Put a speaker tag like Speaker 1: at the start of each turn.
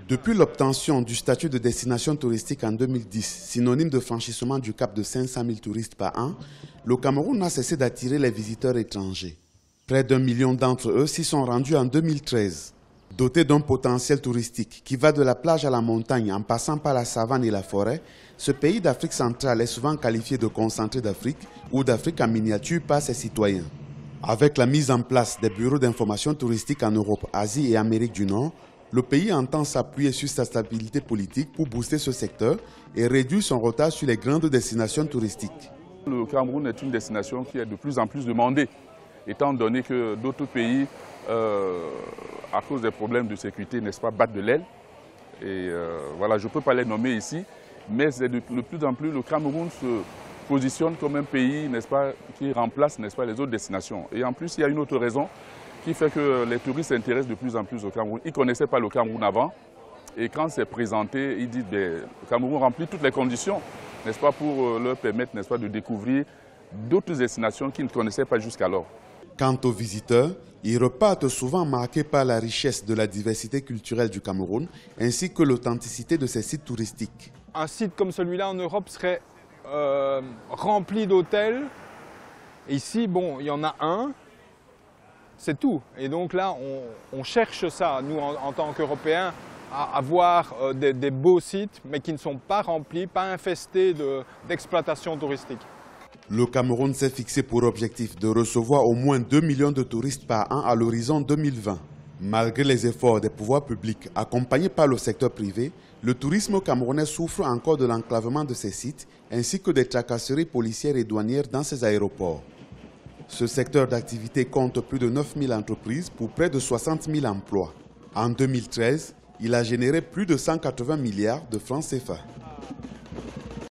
Speaker 1: Depuis l'obtention du statut de destination touristique en 2010, synonyme de franchissement du cap de 500 000 touristes par an, le Cameroun n'a cessé d'attirer les visiteurs étrangers. Près d'1 million d'entre eux s'y sont rendus en 2013. Doté d'un potentiel touristique qui va de la plage à la montagne en passant par la savane et la forêt, ce pays d'Afrique centrale est souvent qualifié de concentré d'Afrique ou d'Afrique en miniature par ses citoyens. Avec la mise en place des bureaux d'information touristique en Europe, Asie et Amérique du Nord, le pays entend s'appuyer sur sa stabilité politique pour booster ce secteur et réduire son retard sur les grandes destinations touristiques.
Speaker 2: Le Cameroun est une destination qui est de plus en plus demandée, étant donné que d'autres pays, à cause des problèmes de sécurité, n'est-ce pas, battent de l'aile. Et voilà, je ne peux pas les nommer ici, mais de plus en plus, le Cameroun se positionne comme un pays, n'est-ce pas, qui remplace, n'est-ce pas, les autres destinations. Et en plus, il y a une autre raison qui fait que les touristes s'intéressent de plus en plus au Cameroun. Ils ne connaissaient pas le Cameroun avant. Et quand c'est présenté, ils disent que le Cameroun remplit toutes les conditions, n'est-ce pas, pour leur permettre, n'est-ce pas, de découvrir d'autres destinations qu'ils ne connaissaient pas jusqu'alors.
Speaker 1: Quant aux visiteurs, ils repartent souvent marqués par la richesse de la diversité culturelle du Cameroun ainsi que l'authenticité de ses sites touristiques.
Speaker 3: Un site comme celui-là en Europe serait rempli d'hôtels. Ici, bon, il y en a un. C'est tout. Et donc là, on cherche ça, nous, en tant qu'Européens, à avoir des beaux sites, mais qui ne sont pas remplis, pas infestés d'exploitation touristique.
Speaker 1: Le Cameroun s'est fixé pour objectif de recevoir au moins 2 millions de touristes par an à l'horizon 2020. Malgré les efforts des pouvoirs publics accompagnés par le secteur privé, le tourisme camerounais souffre encore de l'enclavement de ses sites ainsi que des tracasseries policières et douanières dans ses aéroports. Ce secteur d'activité compte plus de 9 000 entreprises pour près de 60 000 emplois. En 2013, il a généré plus de 180 milliards de francs CFA.